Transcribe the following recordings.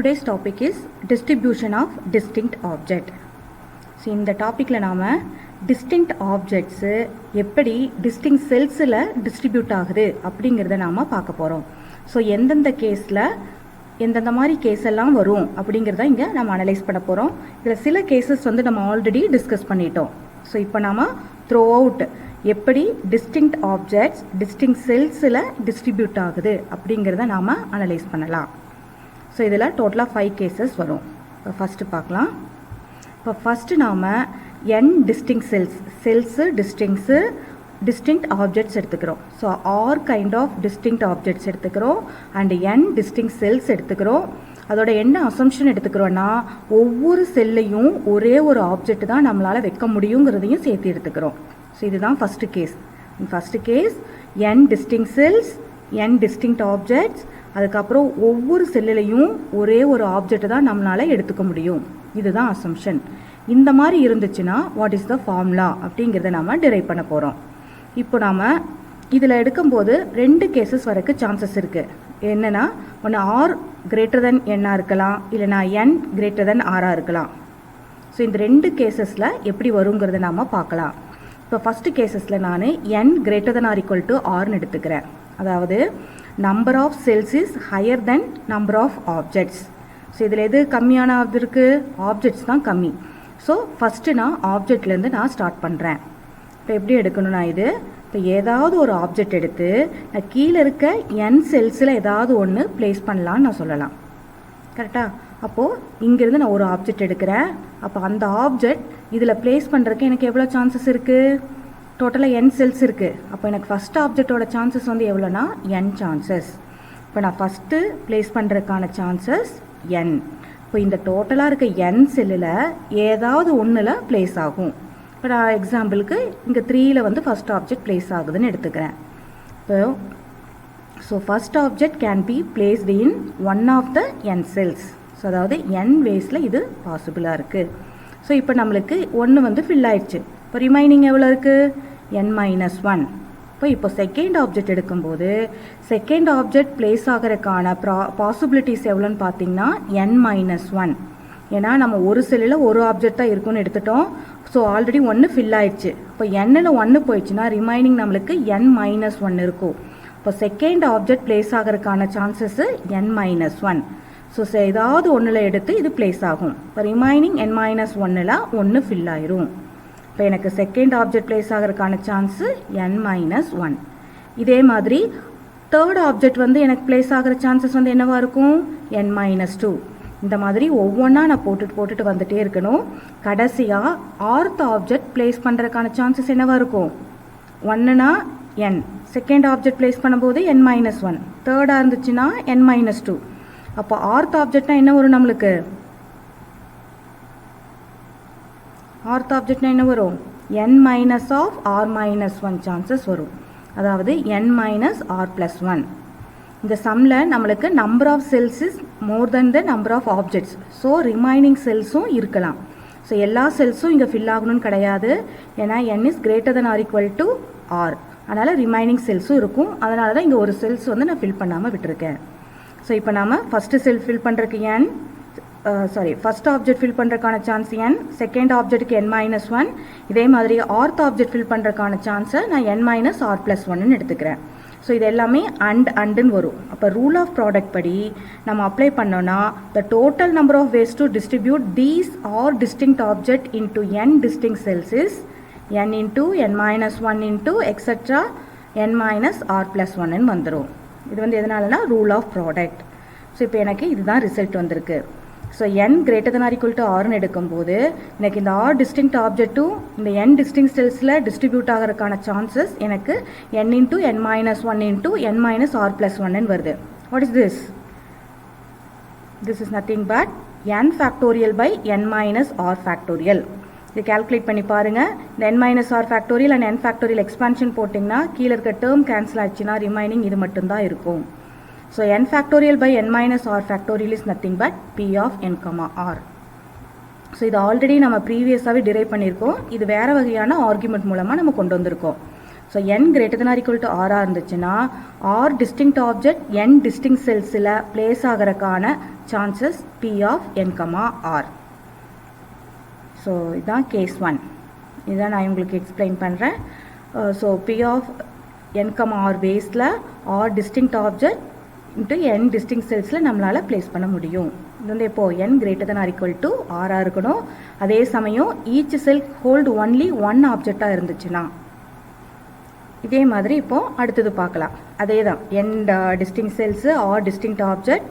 today's topic is distribution of distinct object. So இந்த டாபிக்ல நாம distinct objects எப்படி distinct cellsல distribute ஆகுது அப்படிங்கறத நாம பார்க்க போறோம். So எந்தெந்த கேஸ்ல எந்தெந்த மாதிரி கேஸ் எல்லாம் வரும் அப்படிங்கறத இங்க நாம அனலைஸ் பண்ண போறோம். இதுல சில கேसेस வந்து நம்ம ஆல்ரெடி டிஸ்கஸ் பண்ணிட்டோம். So இப்போ நாம throughout எப்படி distinct objects distinct cellsல distribute ஆகுது அப்படிங்கறத நாம அனலைஸ் பண்ணலாம். So இதில் டோட்டலாக 5 கேசஸ் வரும். இப்போ ஃபஸ்ட்டு பார்க்கலாம். இப்போ ஃபஸ்ட்டு நாம் n distinct cells distinct objects எடுத்துக்கிறோம். So r kind of distinct objects எடுத்துக்கிறோம் அண்ட் n டிஸ்டிங்க்ட் செல்ஸ் எடுத்துக்கிறோம். அதோட என்ன அசம்ஷன் எடுத்துக்கிறோன்னா ஒவ்வொரு செல்லையும் ஒரே ஒரு ஆப்ஜெக்ட் தான் நம்மளால் வைக்க முடியுங்கிறதையும் சேர்த்து எடுத்துக்கிறோம். ஸோ இதுதான் first case. First case n distinct cells n distinct objects, அதுக்கப்புறம் ஒவ்வொரு செல்லுலையும் ஒரே ஒரு ஆப்ஜெக்ட் தான் நம்மளால் எடுத்துக்க முடியும். இதுதான் அசம்ஷன். இந்த மாதிரி இருந்துச்சுன்னா வாட் இஸ் த ஃபார்முலா அப்படிங்கிறத நாம் டிரைவ் பண்ண போகிறோம். இப்போ நாம் இதில் எடுக்கும்போது 2 கேசஸ் வரைக்கும் சான்சஸ் இருக்குது. என்னென்னா ஒன்று ஆர் கிரேட்டர் தென் என்னாக இருக்கலாம், இல்லைனா என் கிரேட்டர் தென் ஆராக இருக்கலாம். ஸோ இந்த 2 கேசஸில் எப்படி வருங்கிறத நாம் பார்க்கலாம். இப்போ ஃபஸ்ட்டு கேசஸில் நான் n greater than or equal to ஆர்னு எடுத்துக்கிறேன். அதாவது number of cells is higher than number of objects. So இதில் எது கம்மியான இருக்குது? ஆப்ஜெக்ட்ஸ் தான் கம்மி. ஸோ ஃபஸ்ட்டு நான் ஆப்ஜெக்ட்லேருந்து நான் ஸ்டார்ட் பண்ணுறேன். இப்போ எப்படி எடுக்கணும்? நான் இது இப்போ ஏதாவது ஒரு ஆப்ஜெக்ட் எடுத்து நான் கீழே இருக்க n செல்ஸில் ஏதாவது ஒன்று ப்ளேஸ் பண்ணலான்னு நான் சொல்லலாம். கரெக்டாக? அப்போது இங்கேருந்து நான் ஒரு ஆப்ஜெக்ட் எடுக்கிறேன். அப்போ அந்த ஆப்ஜெக்ட் இதில் ப்ளேஸ் பண்ணுறதுக்கு எனக்கு எவ்வளோ சான்சஸ் இருக்குது? டோட்டலாக n செல்ஸ் இருக்குது. அப்போ எனக்கு ஃபஸ்ட் ஆப்ஜெக்டோட சான்சஸ் வந்து எவ்வளோனா n சான்சஸ். இப்போ நான் ஃபஸ்ட்டு ப்ளேஸ் பண்ணுறதுக்கான சான்சஸ் n. இப்போ இந்த டோட்டலாக இருக்க n செல்லில் ஏதாவது ஒன்றில் ப்ளேஸ் ஆகும். இப்போ நான் எக்ஸாம்பிளுக்கு இங்கே 3ல் வந்து ஃபஸ்ட் ஆப்ஜெக்ட் ப்ளேஸ் ஆகுதுன்னு எடுத்துக்கிறேன். இப்போ so first object can be placed in one of the n cells. So அதாவது n வேஸில் இது பாசிபிளாக இருக்குது. ஸோ இப்போ நம்மளுக்கு 1 வந்து ஃபில் ஆயிடுச்சு. இப்போ ரிமைனிங் எவ்வளோ இருக்குது? n-1. இப்போ செகண்ட் ஆப்ஜெக்ட் எடுக்கும்போது செகண்ட் ஆப்ஜெக்ட் பிளேஸ் ஆகிறதுக்கான பாசிபிலிட்டிஸ் எவ்வளோன்னு பார்த்தீங்கன்னா n-1. ஏன்னா நம்ம ஒரு செல்லில் ஒரு ஆப்ஜெக்ட் தான் இருக்குன்னு எடுத்துட்டோம். ஸோ ஆல்ரெடி 1 ஃபில் ஆயிடுச்சு. இப்போ n-ல் 1 போயிடுச்சுன்னா ரிமைனிங் நம்மளுக்கு n-1 இருக்கும். இப்போ செகண்ட் ஆப்ஜெக்ட் பிளேஸ் ஆகிறதுக்கான சான்சஸ் n-1. ஸோ ஏதாவது ஒன்றில் எடுத்து இது பிளேஸ் ஆகும். இப்போ ரிமைனிங் n-1ல் 1 ஃபில் ஆயிரும். இப்போ எனக்கு செகண்ட் ஆப்ஜெக்ட் பிளேஸ் ஆகிறதுக்கான சான்ஸு n-1. இதே மாதிரி தேர்ட் ஆப்ஜெக்ட் வந்து எனக்கு பிளேஸ் ஆகிற சான்சஸ் வந்து என்னவா இருக்கும்? n-2. இந்த மாதிரி ஒவ்வொன்றா நான் போட்டுட்டு வந்துட்டே இருக்கணும். கடைசியாக ஆர்த் ஆப்ஜெக்ட் பிளேஸ் பண்ணுறதுக்கான சான்சஸ் என்னவா இருக்கும்? 1னா n, செகண்ட் ஆப்ஜெக்ட் பிளேஸ் பண்ணும்போது n-1, தேர்டாக இருந்துச்சுன்னா n-2. அப்போ ஆர்த் ஆப்ஜெக்ட்னா என்ன வரும்? நம்மளுக்கு ஆர்த் ஆப்ஜெக்ட்னா என்ன வரும்? n- ஆஃப் r-1 சான்சஸ் வரும். அதாவது n-r+1. இந்த சம்மில் நம்மளுக்கு number of cells is more than the number of objects. So remaining செல்ஸும் இருக்கலாம். ஸோ எல்லா செல்ஸும் இங்கே ஃபில் ஆகணும்னு கிடையாது. ஏன்னா n is greater than or equal to ஆர். அதனால் ரிமைனிங் செல்ஸும் இருக்கும். அதனால தான் இங்கே ஒரு செல்ஸ் வந்து நான் ஃபில் பண்ணாமல் விட்டுருக்கேன். ஸோ இப்போ நாம் ஃபஸ்ட்டு செல் ஃபில் பண்ணுறதுக்கு ஃபர்ஸ்ட் ஆப்ஜெக்ட் ஃபில் பண்ணுறதுக்கான சான்ஸ் n, செகண்ட் ஆப்ஜெக்ட்டுக்கு n-1. இதே மாதிரி ஆர்த் ஆப்ஜெக்ட் ஃபில் பண்ணுறதுக்கான சான்ஸை நான் n-r+1ன்னு எடுத்துக்கிறேன். ஸோ இது எல்லாமே அண்டுன்னு வரும். அப்போ ரூல் ஆஃப் ப்ராடக்ட் படி நம்ம அப்ளை பண்ணோன்னா the total number of ways to distribute these r distinct object into n distinct cells is n into n-1 into etcetera n-r+1ன்னு வந்துடும். இது வந்து எதனாலனா ரூல் ஆஃப் ப்ராடக்ட். ஸோ இப்போ எனக்கு இதுதான் ரிசல்ட் வந்திருக்கு. So n greater than or equal to ஆர்னு எடுக்கும்போது எனக்கு இந்த ஆர் டிஸ்டிங்க்ட் ஆப்ஜெக்ட்டும் இந்த n டிஸ்டிங்க்ட் செல்ஸில் டிஸ்ட்ரிபியூட் ஆகிறதுக்கான சான்சஸ் எனக்கு n இன்ட்டு n-1 இன்ட்டு n-r+1ன்னு வருது. What is this? This is nothing but n factorial by n-r factorial. இது கால்குலேட் பண்ணி பாருங்கள். இந்த n-r factorial and n factorial expansion போட்டிங்கன்னா கீழே இருக்க டேர்ம் கேன்சல் ஆச்சுன்னா ரிமைனிங் இது மட்டும்தான் இருக்கும். So n factorial by n-r factorial is nothing but p of n, r. So இது ஆல்ரெடி நம்ம ப்ரீவியஸாகவே டிரைவ் பண்ணியிருக்கோம். இது வேறு வகையான ஆர்குமெண்ட் மூலமாக நம்ம கொண்டு வந்திருக்கோம். So n greater than or equal to r இருந்துச்சுன்னா r distinct object n distinct cellsல place ஆகிறதுக்கான chances p of n, r. So இதுதான் கேஸ் 1. இதான் நான் உங்களுக்கு எக்ஸ்பிளைன் பண்ணுறேன். So p of n, r பேஸில் r distinct object into n distinct cellsல நம்மளால் place பண்ண முடியும். இது வந்து எப்போ n greater than or equal to r இருக்கணும். அதே சமயம் each cell hold only one objectாக இருந்துச்சுன்னா. இதே மாதிரி இப்போ அடுத்தது பார்க்கலாம். அதே தான் n distinct cells or distinct object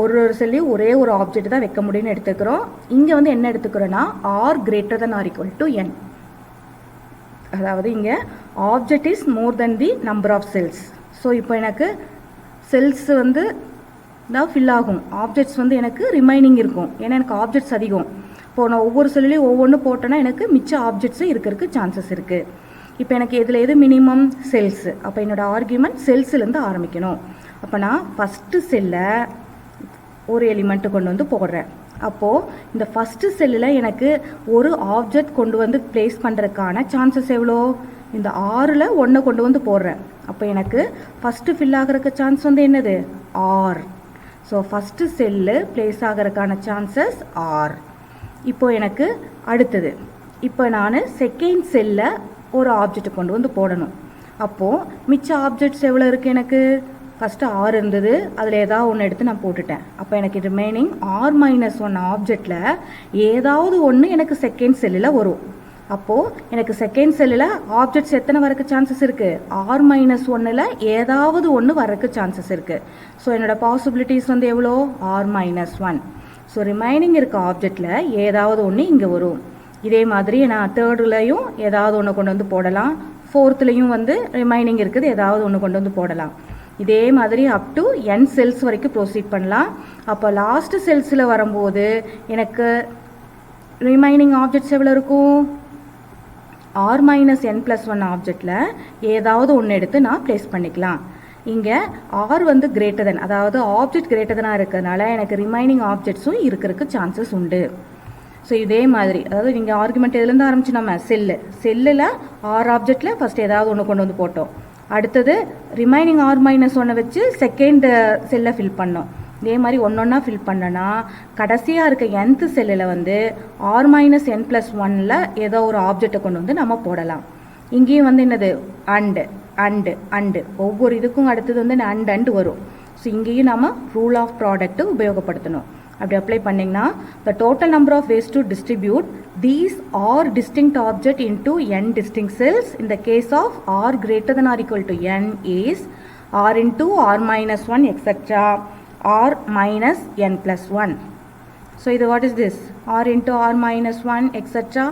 ஒரு செல்லையும் ஒரே ஒரு ஆப்ஜெக்ட் தான் வைக்க முடியும்னு எடுத்துக்கிறோம். இங்கே வந்து என்ன எடுத்துக்கிறோன்னா r greater than or equal to n. அதாவது இங்கே object is more than the number of cells. So இப்போ எனக்கு செல்ஸ் வந்து தான் ஃபில் ஆகும், ஆப்ஜெக்ட்ஸ் வந்து எனக்கு ரிமைனிங் இருக்கும். ஏன்னா எனக்கு ஆப்ஜெக்ட்ஸ் அதிகம். இப்போது நான் ஒவ்வொரு செல்லையும் ஒவ்வொன்று போட்டேன்னா எனக்கு மிச்ச ஆப்ஜெக்ட்ஸும் இருக்கிறதுக்கு சான்சஸ் இருக்குது. இப்போ எனக்கு இதில் எது மினிமம்? செல்ஸு. அப்போ என்னோடய ஆர்கியூமெண்ட் செல்ஸ்லேருந்து ஆரம்பிக்கணும். அப்போ நான் ஃபஸ்ட்டு செல்லை ஒரு எலிமெண்ட்டு கொண்டு வந்து போடுறேன். அப்போது இந்த ஃபஸ்ட்டு செல்லில் எனக்கு ஒரு ஆப்ஜெக்ட் கொண்டு வந்து ப்ளேஸ் பண்ணுறதுக்கான சான்சஸ் எவ்வளோ? இந்த 6ல் 1 கொண்டு வந்து போடுறேன். அப்போ எனக்கு ஃபஸ்ட்டு ஃபில் ஆகிறதுக்கு சான்ஸ் வந்து என்னது? R. So first cell place ஆகிறதுக்கான சான்சஸ் R. இப்போ எனக்கு அடுத்தது, இப்போ நான் செகண்ட் செல்லில் ஒரு ஆப்ஜெக்ட் கொண்டு வந்து போடணும். அப்போது மிச்ச ஆப்ஜெக்ட்ஸ் எவ்வளோ இருக்குது எனக்கு? ஃபஸ்ட்டு R இருந்தது, அதில் ஏதாவது ஒன்று எடுத்து நான் போட்டுட்டேன். அப்போ எனக்கு ரிமைனிங் R-1 ஆப்ஜெக்டில் ஏதாவது ஒன்று எனக்கு செகண்ட் செல்லில் வரும். அப்போது எனக்கு செகண்ட் செல்லில் ஆப்ஜெக்ட்ஸ் எத்தனை வரக்கு சான்சஸ் இருக்குது? R-1ல் ஏதாவது ஒன்று வரக்கு சான்சஸ் இருக்குது. ஸோ என்னோடய பாசிபிலிட்டிஸ் வந்து எவ்வளோ? R-1. ஸோ ரிமைனிங் இருக்க ஆப்ஜெக்டில் ஏதாவது ஒன்று இங்கே வரும். இதே மாதிரி நான் தேர்டுலையும் ஏதாவது ஒன்று கொண்டு வந்து போடலாம். ஃபோர்த்துலேயும் வந்து ரிமைனிங் இருக்குது, ஏதாவது ஒன்று கொண்டு வந்து போடலாம். இதே மாதிரி அப் டு n செல்ஸ் வரைக்கும் ப்ரொசீட் பண்ணலாம். அப்போ லாஸ்ட் செல்ஸில் வரும்போது எனக்கு ரிமைனிங் ஆப்ஜெக்ட்ஸ் எவ்வளோ இருக்கும்? R-n+1 ஆப்ஜெக்டில் ஏதாவது ஒன்று எடுத்து நான் ப்ளேஸ் பண்ணிக்கலாம். இங்கே R வந்து கிரேட்டர் தென், அதாவது ஆப்ஜெக்ட் கிரேட்டர் தெனாக இருக்கிறதுனால எனக்கு ரிமைனிங் ஆப்ஜெக்ட்ஸும் இருக்கிறதுக்கு சான்சஸ் உண்டு. ஸோ இதே மாதிரி, அதாவது நீங்கள் ஆர்குமெண்ட் எதுலேருந்து ஆரம்பிச்சு நம்ம செல்லில் R ஆப்ஜெக்டில் ஃபஸ்ட் ஏதாவது ஒன்று கொண்டு வந்து போட்டோம். அடுத்தது ரிமைனிங் R-1 வச்சு செகண்ட் செல்லை ஃபில் பண்ணோம். இதே மாதிரி ஒன்றொன்னா ஃபில் பண்ணனா கடைசியாக இருக்க nth செல்லில் வந்து R-n+1ல் ஏதோ ஒரு ஆப்ஜெக்டை கொண்டு வந்து நம்ம போடலாம். இங்கேயும் வந்து என்னது? அண்டு ஒவ்வொரு இதுக்கும் அடுத்தது வந்து அண்ட் வரும். ஸோ இங்கேயும் நம்ம ரூல் ஆஃப் ப்ராடக்ட் உபயோகப்படுத்தணும். அப்படி அப்ளை பண்ணிங்கன்னா the total number of ways to distribute these r distinct object into n distinct cells in the case of r greater than or equal to n is r into R-1 etc. r minus n+1. So இது what is this? r into R-1 etc.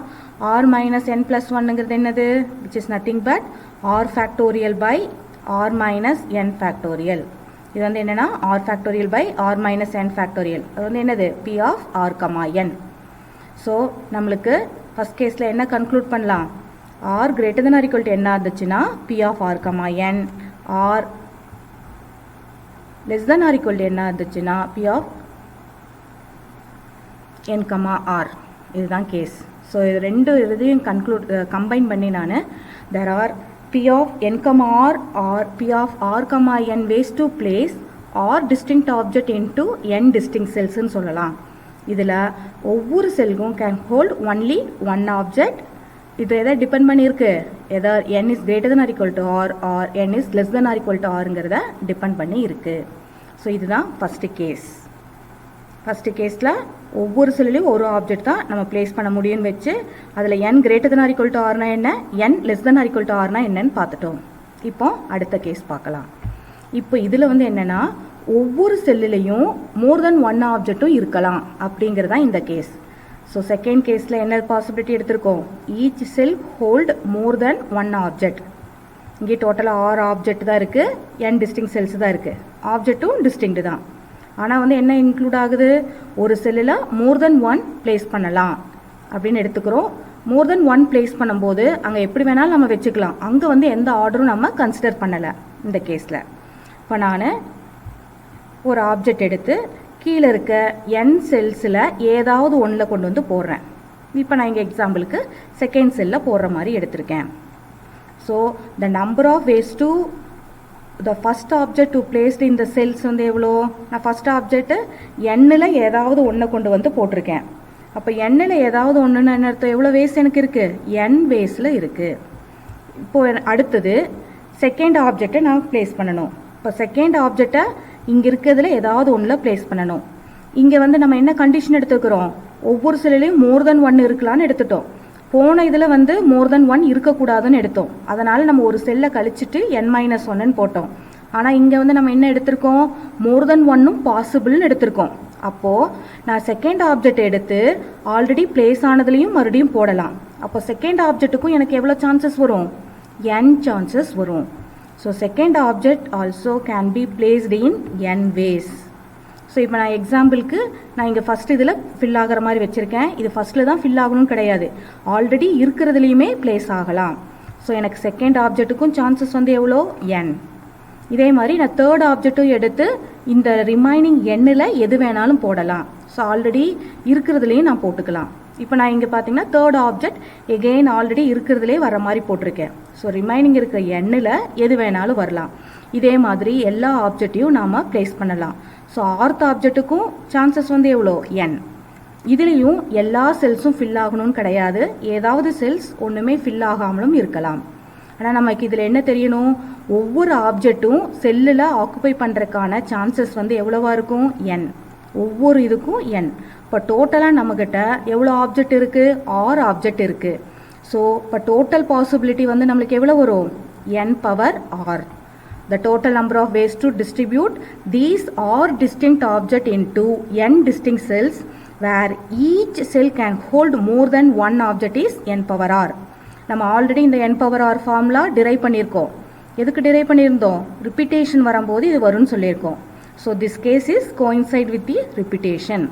r minus n+1ங்கிறது என்னது? which is nothing but r factorial by r minus n factorial. இது வந்து என்னன்னா r factorial by r minus n factorial. அது வந்து என்னது? p of r, n. So நம்மளுக்கு first கேஸில் என்ன கன்க்ளூட் பண்ணலாம்? r greater than or equal to n இருந்துச்சுன்னா p of r, n. r less than or equal to n இருந்துச்சுன்னா p of n, r. இதுதான் கேஸ். ஸோ இது ரெண்டு இதையும் கம்பைன் பண்ணி நான் there are p of n, r or p of r, n ways to place r distinct object into n distinct cells ன்னு சொல்லலாம். இதில் ஒவ்வொரு செல்லும் can hold only one object. இது எதை டிபெண்ட் பண்ணியிருக்கு? எதா n is greater than or equal to r or n is less than or equal to rங்கிறத டிபெண்ட் பண்ணி இருக்கு. ஸோ இதுதான் ஃபஸ்ட்டு கேஸ். ஃபஸ்ட்டு கேஸில் ஒவ்வொரு செல்லையும் ஒரு ஆப்ஜெக்ட் தான் நம்ம பிளேஸ் பண்ண முடியும்னு வச்சு அதில் n greater than or equal to rனா என்ன, n less than or equal to rனா என்னன்னு பார்த்துட்டோம். இப்போ அடுத்த கேஸ் பார்க்கலாம். இப்போ இதில் வந்து என்னென்னா ஒவ்வொரு செல்லுலேயும் மோர் தென் ஒன் ஆப்ஜெக்ட்டும் இருக்கலாம் அப்படிங்கிறதான் இந்த கேஸ். ஸோ செகண்ட் கேஸில் என்ன பாசிபிலிட்டி எடுத்திருக்கோம்? ஈச் செல் ஹோல்ட் மோர் தென் ஒன் ஆப்ஜெக்ட். இங்கே டோட்டலாக 6 ஆப்ஜெக்ட் தான் இருக்குது, n டிஸ்டிங் செல்ஸ் தான் இருக்குது. ஆப்ஜெக்ட்டும் டிஸ்டிங்க்டு தான். ஆனால் வந்து என்ன இன்க்ளூட் ஆகுது? ஒரு செல்லில் மோர் தென் ஒன் பிளேஸ் பண்ணலாம் அப்படின்னு எடுத்துக்கிறோம். மோர் தென் ஒன் பிளேஸ் பண்ணும்போது அங்கே எப்படி வேணாலும் நம்ம வச்சுக்கலாம். அங்கே வந்து எந்த ஆர்டரும் நம்ம கன்சிடர் பண்ணலை இந்த கேஸில். இப்போ நான் ஒரு ஆப்ஜெக்ட் எடுத்து கீழே இருக்க n செல்ஸில் ஏதாவது ஒன்றில் கொண்டு வந்து போடுறேன். இப்போ நான் இங்கே எக்ஸாம்பிளுக்கு செகண்ட் செல்லில் போடுற மாதிரி எடுத்திருக்கேன். So the number of ways to the first object to placed in the cells வந்து எவ்வளோ? நான் first object nல ஏதாவது ஒன்றை கொண்டு வந்து போட்டிருக்கேன். அப்போ nல ஏதாவது ஒன்றுன்னு என்ன அர்த்தம்? எவ்வளோ வேஸ் எனக்கு இருக்குது? n வேஸில் இருக்குது. இப்போது அடுத்தது செகண்ட் ஆப்ஜெக்டை நான் ப்ளேஸ் பண்ணணும். இப்போ செகண்ட் ஆப்ஜெக்டை இங்கே இருக்கிறதுல ஏதாவது ஒன்றில் ப்ளேஸ் பண்ணணும். இங்கே வந்து நம்ம என்ன கண்டிஷன் எடுத்துக்கிறோம்? ஒவ்வொரு செல்லையும் மோர் தென் 1 இருக்கலான்னு எடுத்துட்டோம். போன இதில் வந்து மோர் தென் 1 இருக்கக்கூடாதுன்னு எடுத்தோம். அதனால் நம்ம ஒரு செல்லை கழிச்சிட்டு n-1ன்னு போட்டோம். ஆனால் இங்கே வந்து நம்ம என்ன எடுத்திருக்கோம்? மோர் தென் 1ம் பாசிபிள்னு எடுத்திருக்கோம். அப்போது நான் செகண்ட் ஆப்ஜெக்ட் எடுத்து ஆல்ரெடி பிளேஸ் ஆனதுலேயும் மறுபடியும் போடலாம். அப்போ செகண்ட் ஆப்ஜெக்ட்டுக்கும் எனக்கு எவ்வளோ சான்சஸ் வரும்? n சான்சஸ் வரும். So second object also can be placed in n ways. So இப்போ நான் எக்ஸாம்பிளுக்கு நான் இங்கே ஃபஸ்ட் இதில் ஃபில் ஆகிற மாதிரி வச்சுருக்கேன். இது ஃபஸ்ட்டில் தான் ஃபில் ஆகணும்னு கிடையாது, ஆல்ரெடி இருக்கிறதுலையுமே பிளேஸ் ஆகலாம். ஸோ எனக்கு செகண்ட் ஆப்ஜெக்ட்டுக்கும் சான்சஸ் வந்து எவ்வளோ? n. இதே மாதிரி நான் தேர்ட் ஆப்ஜெக்ட்டும் எடுத்து இந்த ரிமைனிங் எண்ணில் எது வேணாலும் போடலாம். ஸோ ஆல்ரெடி இருக்கிறதுலையும் நான் போட்டுக்கலாம். இப்போ நான் இங்கே பார்த்தீங்கன்னா தேர்ட் ஆப்ஜெக்ட் எகெயின் ஆல்ரெடி இருக்கிறதுலே வர மாதிரி போட்டிருக்கேன். ஸோ ரிமைனிங் இருக்கிற எண்ணில் எது வேணாலும் வரலாம். இதே மாதிரி எல்லா ஆப்ஜெக்டையும் நாம் ப்ளேஸ் பண்ணலாம். ஸோ ஆர்த் ஆப்ஜெக்ட்டுக்கும் சான்சஸ் வந்து எவ்வளோ? n. இதுலேயும் எல்லா செல்ஸும் ஃபில் ஆகணும்னு கிடையாது, ஏதாவது செல்ஸ் ஒன்றுமே ஃபில் ஆகாமலும் இருக்கலாம். ஆனால் நமக்கு இதில் என்ன தெரியணும்? ஒவ்வொரு ஆப்ஜெக்ட்டும் செல்லில் ஆக்குப்பை பண்ணுறதுக்கான சான்சஸ் வந்து எவ்வளோவா இருக்கும்? n. ஒவ்வொரு இதுக்கும் n. இப்போ டோட்டலாக நம்மக்கிட்ட எவ்வளோ ஆப்ஜெக்ட் இருக்குது? 6 ஆப்ஜெக்ட் இருக்குது. ஸோ இப்போ டோட்டல் பாசிபிலிட்டி வந்து நம்மளுக்கு எவ்வளோ வரும்? n⁻r. The total number of ways to distribute these are distinct objects into n distinct cells where each cell can hold more than one object is n⁻r. நம்ம already இந்த n⁻r formula drive பண்ணியிருக்கோம். எதுக்கு drive பண்ணியிருந்தோம்? Repetition வரும்போது இது வரும்னு சொல்லியிருக்கோம். So this case is coincide with the repetition.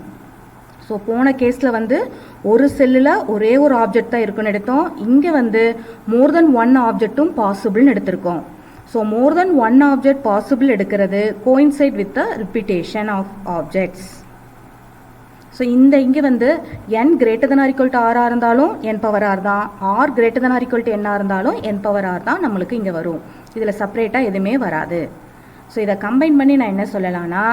So போன கேஸில் வந்து ஒரு செல்லில் ஒரே ஒரு ஆப்ஜெக்ட் தான் இருக்குன்னு எடுத்தோம். இங்கே வந்து மோர் தென் 1 ஆப்ஜெக்ட்டும் பாசிபிள்னு எடுத்திருக்கோம். So more than 1 object possible எடுக்கிறது coincide with the repetition of objects. So இங்கே வந்து n greater than or equal to r இருந்தாலும் n⁻r தான், r greater than or equal to n இருந்தாலும் n⁻r தான் நம்மளுக்கு இங்கே வரும். இதில் செப்பரேட்டாக எதுவுமே வராது. ஸோ இதை கம்பைன் பண்ணி நான் என்ன சொல்லலாம்னா,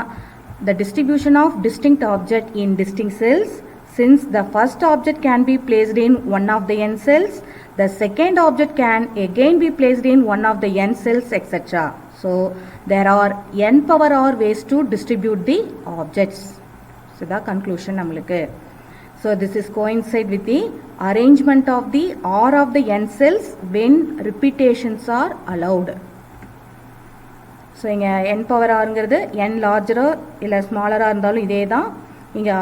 the distribution of distinct object in distinct cells, since the first object can be placed in one of the n cells, the second object can again be placed in one of the n cells, etc. So there are n⁻r ways to distribute the objects. So the conclusion நம்மளுக்கு. So this is coincide with the arrangement of the r of the n cells when repetitions are allowed. So இங்கே n⁻rங்கிறது n லார்ஜரோ இல்லை ஸ்மாலராக இருந்தாலும் இதே தான். இங்கே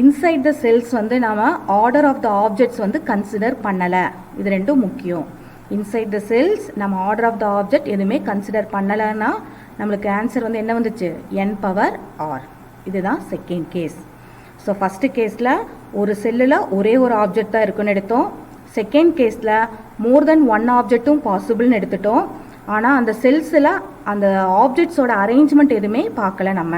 inside the cells வந்து நாம் order of the objects வந்து கன்சிடர் பண்ணலை. இது ரெண்டும் முக்கியம். இன்சைட் த செல்ஸ் நம்ம ஆர்டர் ஆஃப் த ஆப்ஜெக்ட் எதுவுமே கன்சிடர் பண்ணலைன்னா நம்மளுக்கு ஆன்சர் வந்து என்ன வந்துச்சு? n⁻r. இதுதான் செகண்ட் கேஸ். ஸோ ஃபஸ்ட்டு கேஸில் ஒரு செல்லில் ஒரே ஒரு ஆப்ஜெக்ட் தான் இருக்குன்னு எடுத்தோம். செகண்ட் கேஸில் மோர் தென் 1 ஆப்ஜெக்ட்டும் பாசிபிள்னு எடுத்துட்டோம். ஆனால் அந்த செல்ஸில் அந்த ஆப்ஜெக்ட்ஸோட அரேஞ்ச்மெண்ட் எதுவுமே பார்க்கல. நம்ம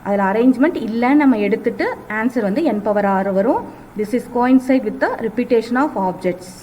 அதில் அரேஞ்ச்மெண்ட் இல்லைன்னு நம்ம எடுத்துட்டு ஆன்சர் வந்து n⁻r வரும். This is coincide with the repetition of objects.